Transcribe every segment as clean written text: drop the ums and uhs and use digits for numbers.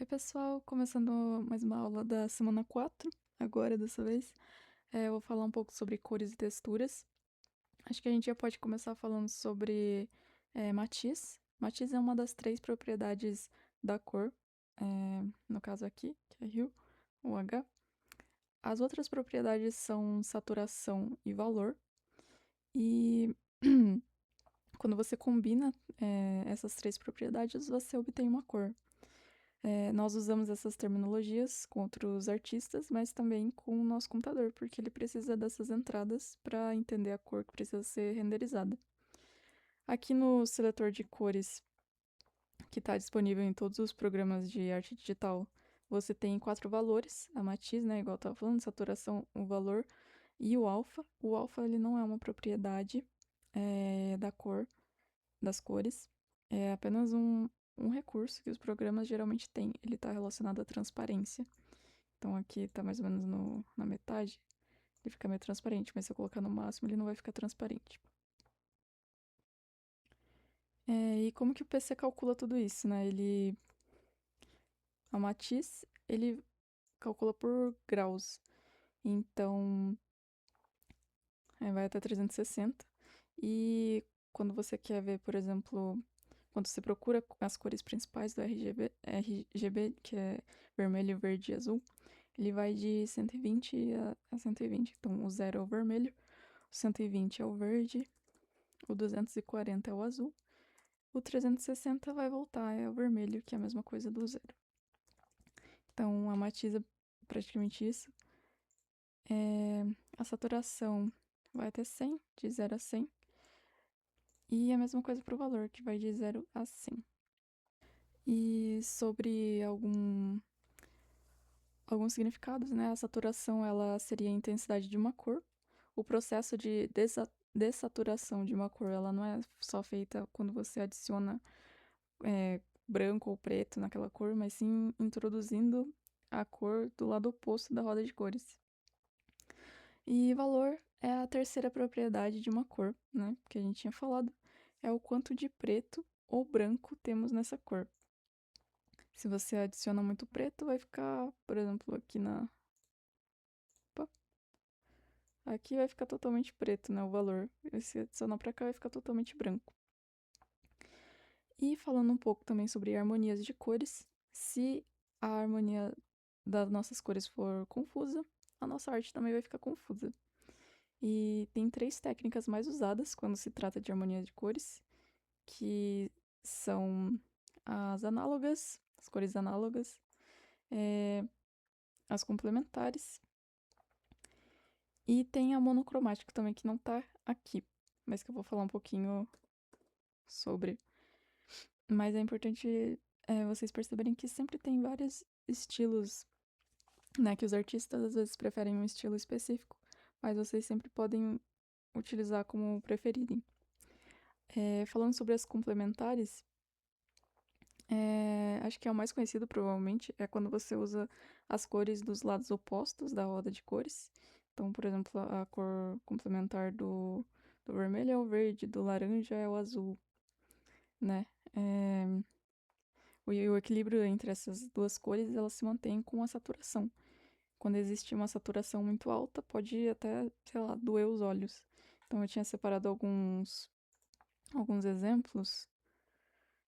Oi, pessoal, começando mais uma aula da semana 4, agora dessa vez. Eu vou falar um pouco sobre cores e texturas. Acho que a gente já pode começar falando sobre matiz. Matiz é uma das três propriedades da cor, no caso aqui, que é hue, o H. As outras propriedades são saturação e valor. E quando você combina essas três propriedades, você obtém uma cor. Nós usamos essas terminologias com outros artistas, mas também com o nosso computador, porque ele precisa dessas entradas para entender a cor que precisa ser renderizada. Aqui no seletor de cores, que está disponível em todos os programas de arte digital, você tem 4 valores, a matiz, né, igual eu estava falando, saturação, o valor, e o alfa. O alfa ele não é uma propriedade da cor, das cores, é apenas um recurso que os programas geralmente têm. Ele está relacionado à transparência. Então aqui tá mais ou menos na metade. Ele fica meio transparente, mas se eu colocar no máximo, ele não vai ficar transparente. E como que o PC calcula tudo isso, né? A matiz, ele calcula por graus. Então, vai até 360. E quando você quer ver, por exemplo, quando você procura as cores principais do RGB, que é vermelho, verde e azul, ele vai de 120 a 120. Então, o 0 é o vermelho, o 120 é o verde, o 240 é o azul, o 360 vai voltar, é o vermelho, que é a mesma coisa do zero. Então, a matiz é praticamente isso. A saturação vai até 100, de 0 a 100. E a mesma coisa para o valor, que vai de 0 a 100. E sobre alguns significados, né? A saturação ela seria a intensidade de uma cor. O processo de dessaturação de uma cor ela não é só feita quando você adiciona branco ou preto naquela cor, mas sim introduzindo a cor do lado oposto da roda de cores. E valor é a terceira propriedade de uma cor, né? Que a gente tinha falado. É o quanto de preto ou branco temos nessa cor. Se você adiciona muito preto, vai ficar, por exemplo, Opa. Aqui vai ficar totalmente preto, né? O valor. E se adicionar pra cá, vai ficar totalmente branco. E falando um pouco também sobre harmonias de cores, se a harmonia das nossas cores for confusa, a nossa arte também vai ficar confusa. E tem 3 técnicas mais usadas quando se trata de harmonia de cores, que são as cores análogas, as complementares, e tem a monocromática também, que não tá aqui, mas que eu vou falar um pouquinho sobre. Mas é importante vocês perceberem que sempre tem vários estilos, né? Que os artistas às vezes preferem um estilo específico, mas vocês sempre podem utilizar como preferirem. Falando sobre as complementares, acho que é o mais conhecido provavelmente, é quando você usa as cores dos lados opostos da roda de cores. Então, por exemplo, a cor complementar do vermelho é o verde, do laranja é o azul, né? O equilíbrio entre essas duas cores, elas se mantém com a saturação. Quando existe uma saturação muito alta, pode até, sei lá, doer os olhos. Então eu tinha separado alguns exemplos.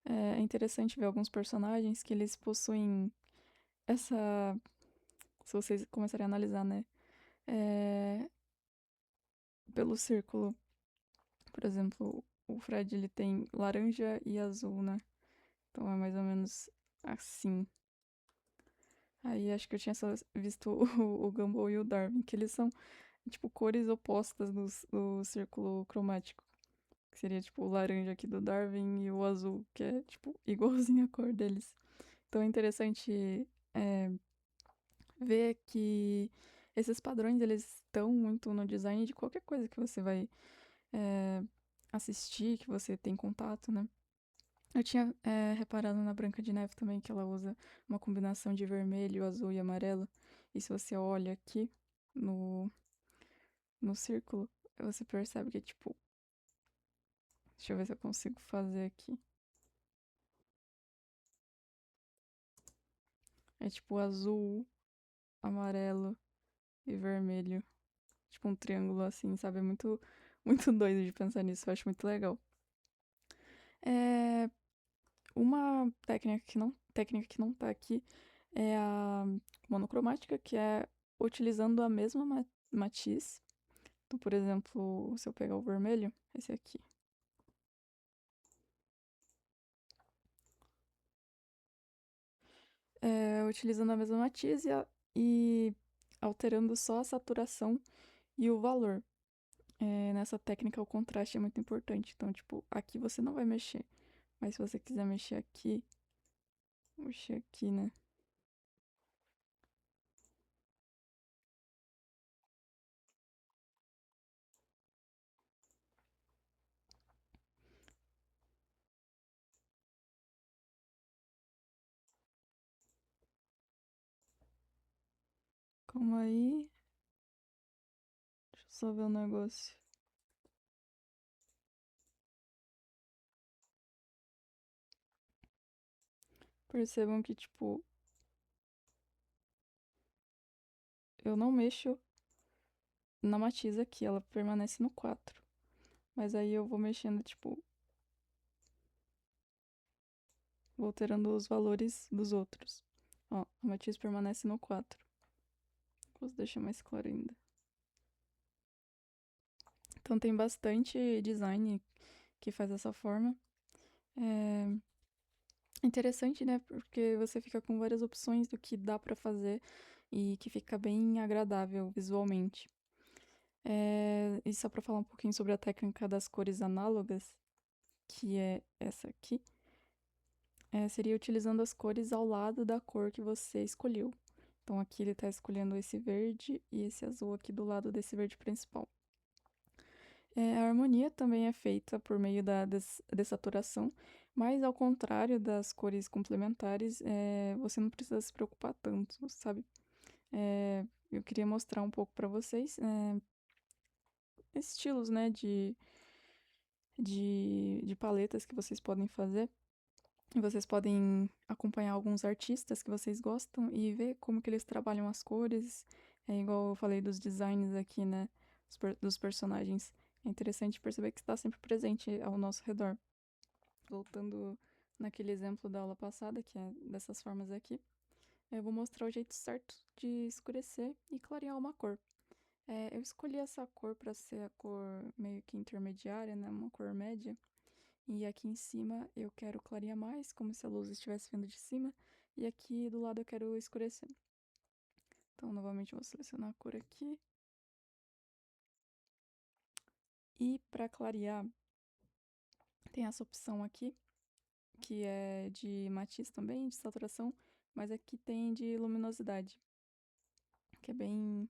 É interessante ver alguns personagens que eles possuem essa. Se vocês começarem a analisar, né? É, pelo círculo. Por exemplo, o Fred ele tem laranja e azul, né? Então é mais ou menos assim. Aí acho que eu tinha só visto o Gumball e o Darwin, que eles são, tipo, cores opostas do círculo cromático. Que seria, tipo, o laranja aqui do Darwin e o azul, que é, tipo, igualzinho a cor deles. Então é interessante é, ver que esses padrões, eles estão muito no design de qualquer coisa que você vai é, assistir, que você tem contato, né? Eu tinha reparado na Branca de Neve também que ela usa uma combinação de vermelho, azul e amarelo. E se você olha aqui no, no círculo, você percebe que, tipo, deixa eu ver se eu consigo fazer aqui. É tipo azul, amarelo e vermelho. Tipo um triângulo assim, sabe? É muito, muito doido de pensar nisso. Eu acho muito legal. É, uma técnica que não tá aqui é a monocromática, que é utilizando a mesma matiz. Então, por exemplo, se eu pegar o vermelho, esse aqui, utilizando a mesma matiz e alterando só a saturação e o valor. Nessa técnica, o contraste é muito importante. Então, tipo, aqui você não vai mexer. Mas se você quiser mexer aqui, né? Calma aí. Deixa eu só ver um negócio. Percebam que, tipo, eu não mexo na matiz aqui, ela permanece no 4. Mas aí eu vou mexendo, tipo, vou alterando os valores dos outros. Ó, a matiz permanece no 4. Vou deixar mais claro ainda. Então tem bastante design que faz dessa forma. É interessante, né? Porque você fica com várias opções do que dá pra fazer e que fica bem agradável visualmente. E só pra falar um pouquinho sobre a técnica das cores análogas, que é essa aqui, seria utilizando as cores ao lado da cor que você escolheu. Então aqui ele está escolhendo esse verde e esse azul aqui do lado desse verde principal. A harmonia também é feita por meio da dessaturação, mas ao contrário das cores complementares, você não precisa se preocupar tanto, sabe? Eu queria mostrar um pouco para vocês estilos, né, de paletas que vocês podem fazer. E vocês podem acompanhar alguns artistas que vocês gostam e ver como que eles trabalham as cores. É igual eu falei dos designs aqui, né? Dos personagens. É interessante perceber que está sempre presente ao nosso redor. Voltando naquele exemplo da aula passada, que é dessas formas aqui, eu vou mostrar o jeito certo de escurecer e clarear uma cor. Eu escolhi essa cor para ser a cor meio que intermediária, né? Uma cor média. E aqui em cima eu quero clarear mais, como se a luz estivesse vindo de cima. E aqui do lado eu quero escurecer. Então, novamente, eu vou selecionar a cor aqui. E para clarear, tem essa opção aqui, que é de matiz também, de saturação. Mas aqui tem de luminosidade, que é bem,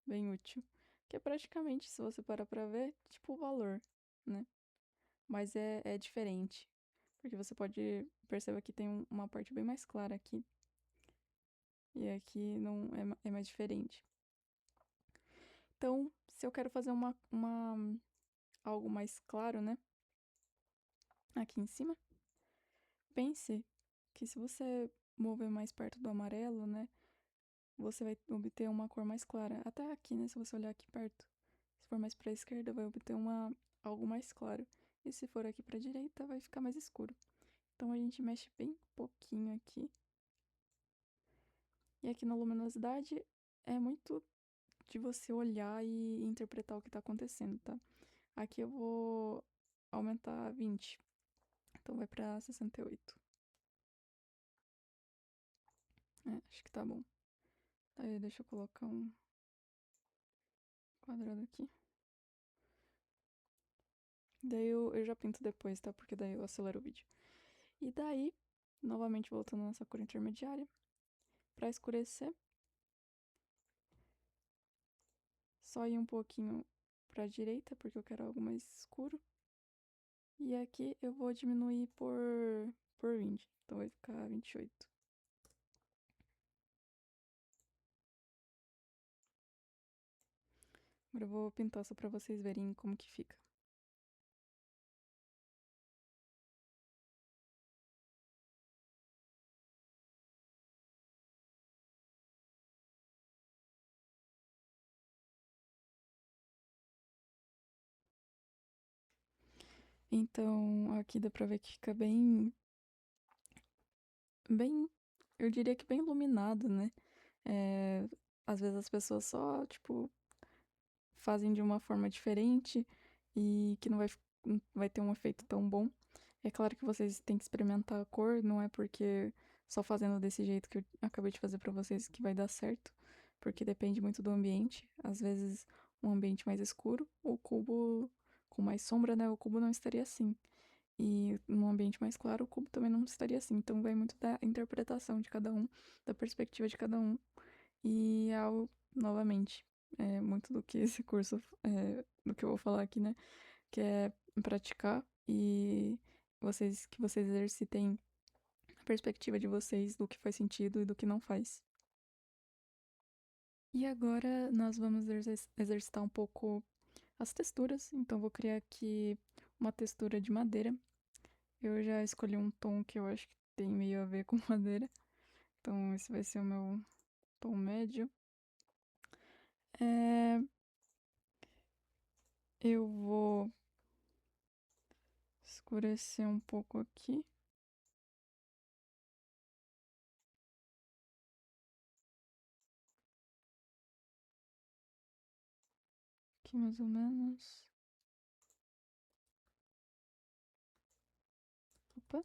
bem útil. Que é praticamente, se você parar pra ver, tipo o valor, né? Mas é diferente. Porque você pode perceber que tem uma parte bem mais clara aqui. E aqui não é mais diferente. Então, se eu quero fazer algo mais claro, né? Aqui em cima, pense que se você mover mais perto do amarelo, né? Você vai obter uma cor mais clara. Até aqui, né? Se você olhar aqui perto. Se for mais para a esquerda, vai obter algo mais claro. E se for aqui para a direita, vai ficar mais escuro. Então a gente mexe bem pouquinho aqui. E aqui na luminosidade é muito de você olhar e interpretar o que está acontecendo, tá? Aqui eu vou aumentar 20. Então vai pra 68. Acho que tá bom. Aí deixa eu colocar um quadrado aqui. Daí eu já pinto depois, tá? Porque daí eu acelero o vídeo. E daí, novamente voltando nessa cor intermediária, pra escurecer, só ir um pouquinho pra direita, porque eu quero algo mais escuro. E aqui eu vou diminuir por 20. Então vai ficar 28. Agora eu vou pintar só pra vocês verem como que fica. Então aqui dá pra ver que fica bem, eu diria que bem iluminado, né? É, às vezes as pessoas só, tipo, fazem de uma forma diferente e que não vai ter um efeito tão bom. É claro que vocês têm que experimentar a cor, não é porque só fazendo desse jeito que eu acabei de fazer pra vocês que vai dar certo, porque depende muito do ambiente. Às vezes, um ambiente mais escuro, o cubo com mais sombra, né? O cubo não estaria assim. E num ambiente mais claro, o cubo também não estaria assim. Então vai muito da interpretação de cada um, da perspectiva de cada um. E ao, novamente, muito do que esse curso, do que eu vou falar aqui, né? Que é praticar e que vocês exercitem a perspectiva de vocês do que faz sentido e do que não faz. E agora nós vamos exercitar um pouco as texturas. Então vou criar aqui uma textura de madeira. Eu já escolhi um tom que eu acho que tem meio a ver com madeira. Então esse vai ser o meu tom médio. É, eu vou escurecer um pouco aqui. Aqui mais ou menos. Opa.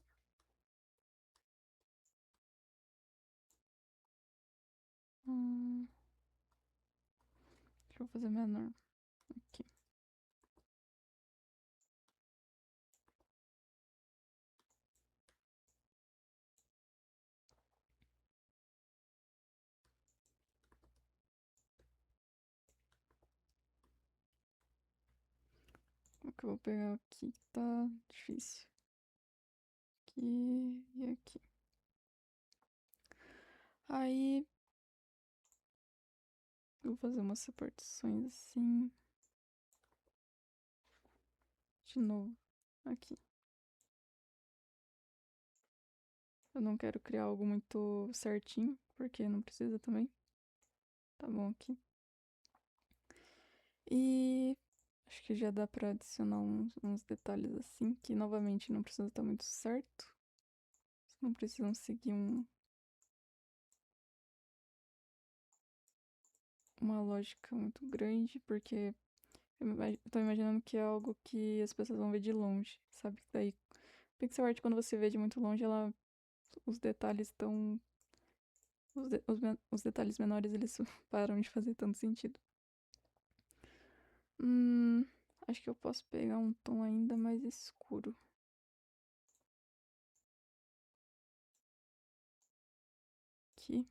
Hum, deixa eu fazer menor aqui. O que eu vou pegar aqui que tá difícil. Aqui e aqui. Aí eu vou fazer umas repartições assim. De novo. Aqui. Eu não quero criar algo muito certinho, porque não precisa também. Tá bom aqui. E acho que já dá pra adicionar uns detalhes assim, que novamente não precisa estar muito certo. Não precisam seguir uma lógica muito grande, porque eu tô imaginando que é algo que as pessoas vão ver de longe, sabe? Daí, pixel art, quando você vê de muito longe, os detalhes estão. Os detalhes menores, eles param de fazer tanto sentido. Hum, acho que eu posso pegar um tom ainda mais escuro. Aqui.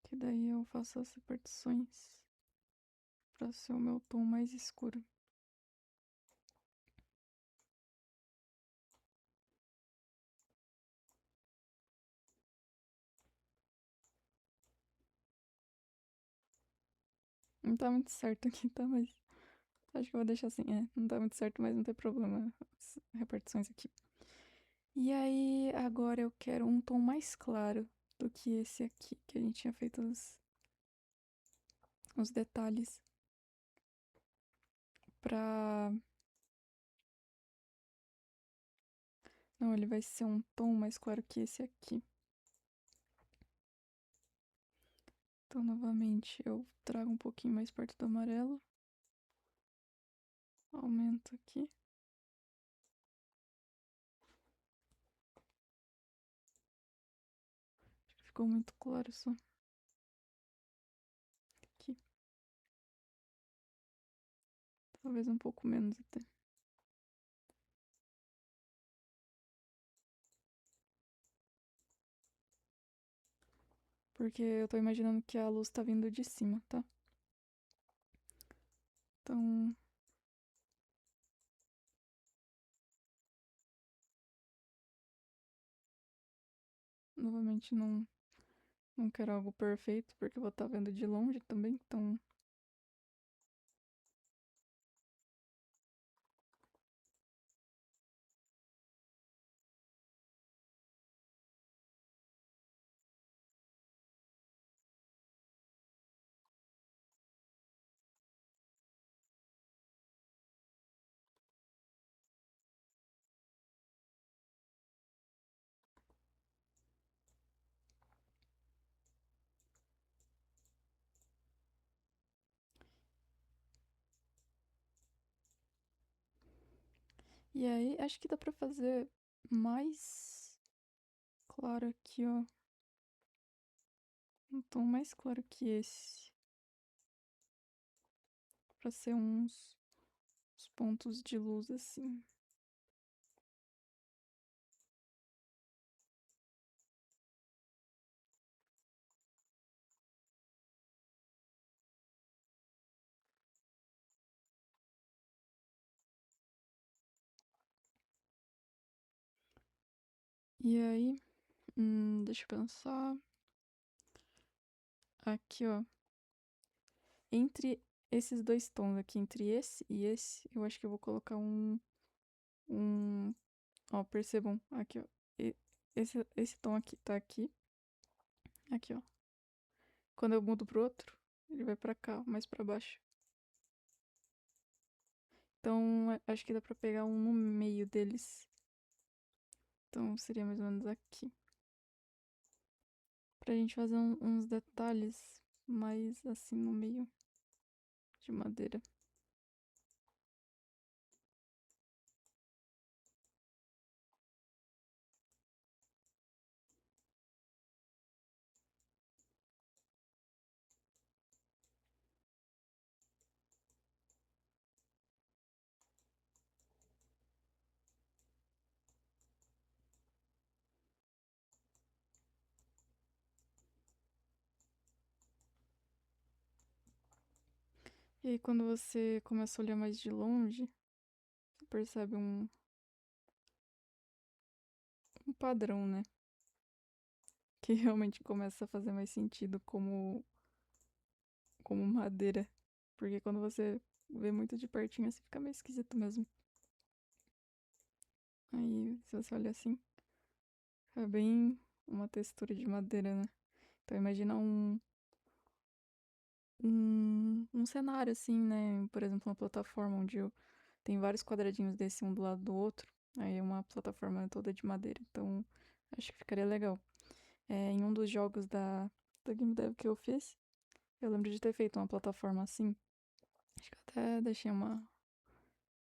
Que daí eu faço as repartições pra ser o meu tom mais escuro. Não tá muito certo aqui, tá? Mas acho que eu vou deixar assim. Não tá muito certo, mas não tem problema. As repartições aqui. E aí, agora eu quero um tom mais claro do que esse aqui, que a gente tinha feito os detalhes. Pra. Não, ele vai ser um tom mais claro que esse aqui. Então, novamente, eu trago um pouquinho mais perto do amarelo. Aumento aqui. Acho que ficou muito claro só. Aqui. Talvez um pouco menos até. Porque eu tô imaginando que a luz tá vindo de cima, tá? Então, novamente não quero algo perfeito, porque eu vou estar vendo de longe também, então E aí, acho que dá pra fazer mais claro aqui, ó. Um tom mais claro que esse. Pra ser uns pontos de luz assim. E aí, deixa eu pensar. Aqui, ó. Entre esses dois tons aqui, entre esse e esse, eu acho que eu vou colocar um... Ó, percebam, aqui, ó. Esse tom aqui tá aqui. Aqui, ó. Quando eu mudo pro outro, ele vai pra cá, mais pra baixo. Então, acho que dá pra pegar um no meio deles. Então, seria mais ou menos aqui. Pra gente fazer uns detalhes mais assim no meio de madeira. E aí, quando você começa a olhar mais de longe, você percebe um padrão, né? Que realmente começa a fazer mais sentido como madeira. Porque quando você vê muito de pertinho, assim, fica meio esquisito mesmo. Aí, se você olha assim, é bem uma textura de madeira, né? Então, imagina um cenário, assim, né? Por exemplo, uma plataforma onde tem vários quadradinhos desse um do lado do outro. Aí é uma plataforma toda de madeira. Então, acho que ficaria legal. Em um dos jogos da Game Dev que eu fiz, eu lembro de ter feito uma plataforma assim. Acho que eu até deixei uma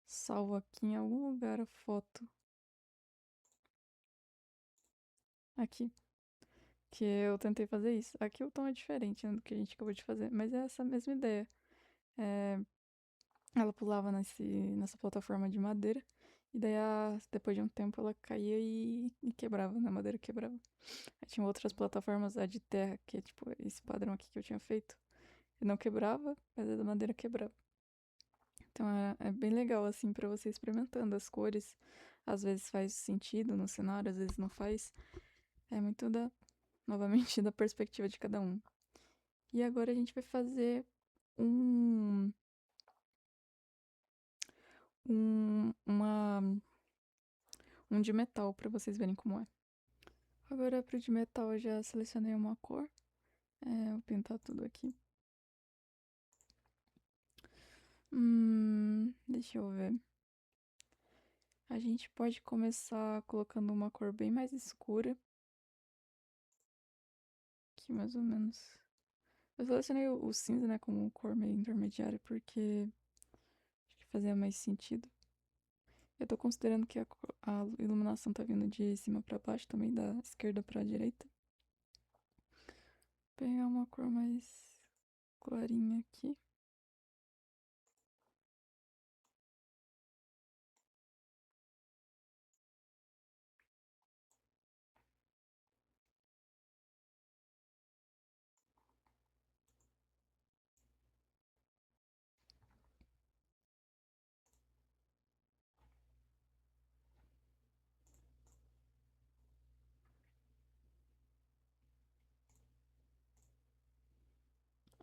salva aqui em algum lugar a foto. Aqui. Que eu tentei fazer isso. Aqui o tom é diferente, né, do que a gente acabou de fazer. Mas é essa mesma ideia. É, ela pulava nessa plataforma de madeira. E daí, depois de um tempo, ela caía e quebrava, né? A madeira quebrava. Aí tinha outras plataformas, a de terra, que é tipo esse padrão aqui que eu tinha feito. E não quebrava, mas a da madeira quebrava. Então é bem legal, assim, pra você experimentando as cores. Às vezes faz sentido no cenário, às vezes não faz. É muito novamente, da perspectiva de cada um. E agora a gente vai fazer um, uma, um de metal pra vocês verem como é. Agora pro de metal eu já selecionei uma cor. Vou pintar tudo aqui. Deixa eu ver. A gente pode começar colocando uma cor bem mais escura. Aqui mais ou menos. Eu selecionei o cinza, né, como cor meio intermediária, porque acho que fazia mais sentido. Eu tô considerando que a iluminação tá vindo de cima pra baixo, também da esquerda pra direita. Pegar uma cor mais clarinha aqui.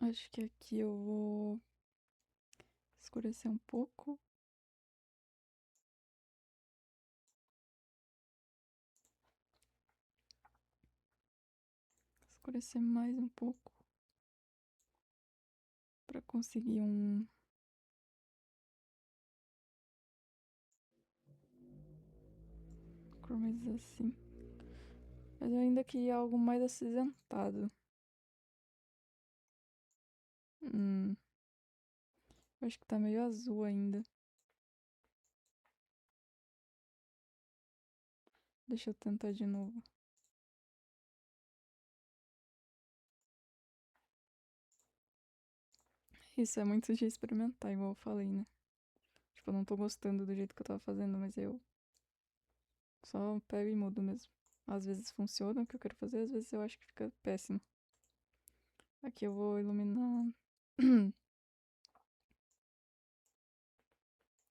Acho que aqui eu vou escurecer um pouco. Escurecer mais um pouco. Pra conseguir cor mais assim. Mas eu ainda queria algo mais acinzentado. Hum, eu acho que tá meio azul ainda. Deixa eu tentar de novo. Isso é muito de experimentar, igual eu falei, né? Tipo, eu não tô gostando do jeito que eu tava fazendo, mas eu só pego e mudo mesmo. Às vezes funciona o que eu quero fazer, às vezes eu acho que fica péssimo. Aqui eu vou iluminar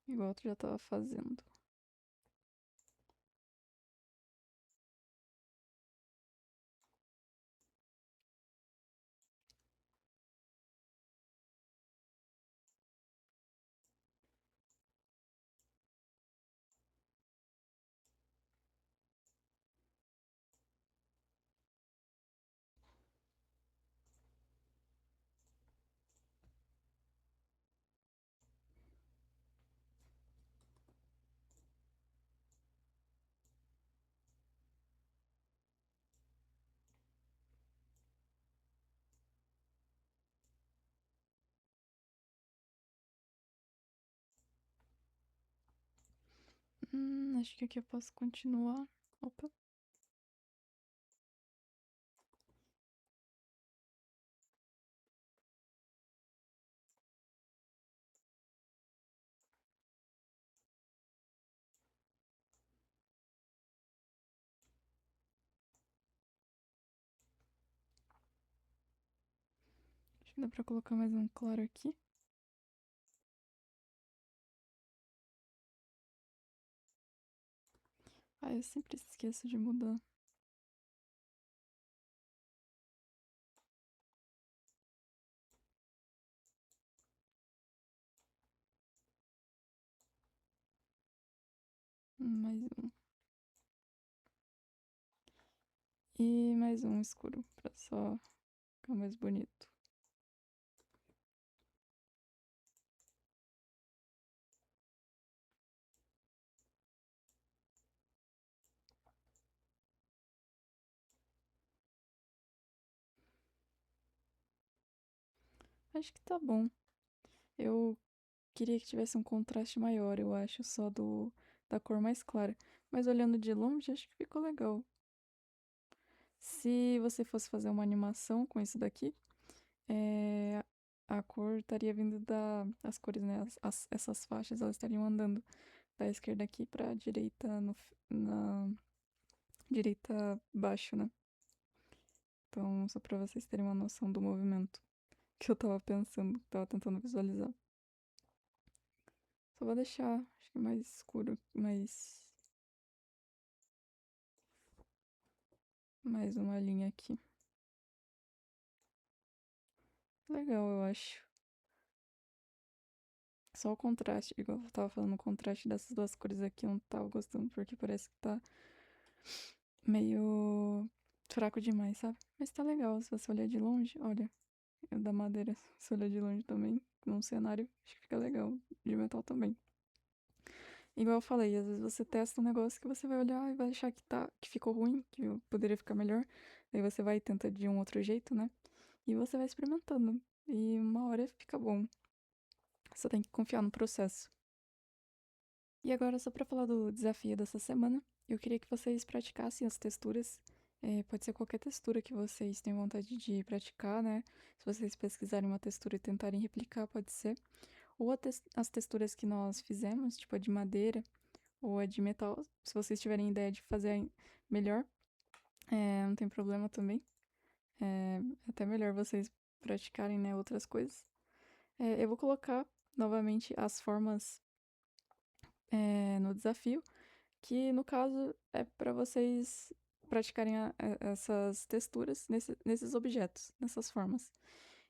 igual tu já tava fazendo. Acho que aqui eu posso continuar. Opa. Acho que dá pra colocar mais um claro aqui. Ah, eu sempre esqueço de mudar. Mais um. E mais um escuro, pra só ficar mais bonito. Acho que tá bom. Eu queria que tivesse um contraste maior, eu acho, só da cor mais clara. Mas olhando de longe, acho que ficou legal. Se você fosse fazer uma animação com isso daqui, a cor estaria vindo as cores, né? Essas faixas, elas estariam andando da esquerda aqui pra direita, na direita baixo, né? Então, só pra vocês terem uma noção do movimento que eu tava pensando, tava tentando visualizar. Só vou deixar, acho que mais escuro, mais uma linha aqui. Legal, eu acho. Só o contraste, igual eu tava falando, o contraste dessas duas cores aqui eu não tava gostando, porque parece que tá meio fraco demais, sabe? Mas tá legal, se você olhar de longe, olha, o da madeira, se olhar de longe também, num cenário, acho que fica legal, de metal também. Igual eu falei, às vezes você testa um negócio que você vai olhar e vai achar que ficou ruim, que poderia ficar melhor, daí você vai e tenta de um outro jeito, né? E você vai experimentando, e uma hora fica bom. Você tem que confiar no processo. E agora, só para falar do desafio dessa semana, eu queria que vocês praticassem as texturas. Pode ser qualquer textura que vocês tenham vontade de praticar, né? Se vocês pesquisarem uma textura e tentarem replicar, pode ser. Ou as texturas que nós fizemos, tipo a de madeira ou a de metal. Se vocês tiverem ideia de fazer melhor, não tem problema também. É até melhor vocês praticarem, né, outras coisas. Eu vou colocar novamente as formas no desafio, que no caso é para vocês praticarem essas texturas nesses objetos, nessas formas.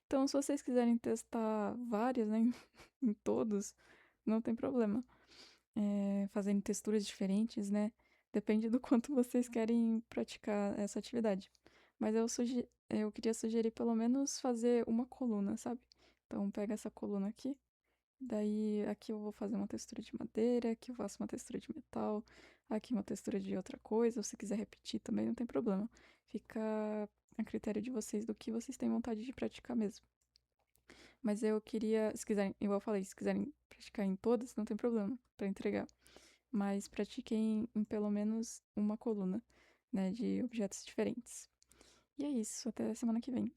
Então, se vocês quiserem testar várias, né, em todos, não tem problema. Fazendo texturas diferentes, né? Depende do quanto vocês querem praticar essa atividade. Mas eu queria sugerir pelo menos fazer uma coluna, sabe? Então, pega essa coluna aqui. Daí aqui eu vou fazer uma textura de madeira, aqui eu faço uma textura de metal, aqui uma textura de outra coisa. Se quiser repetir também, não tem problema. Fica a critério de vocês do que vocês têm vontade de praticar mesmo. Mas eu queria, se quiserem, igual eu falei, se quiserem praticar em todas, não tem problema para entregar. mas pratiquei em pelo menos uma coluna, né, de objetos diferentes. E é isso, até semana que vem.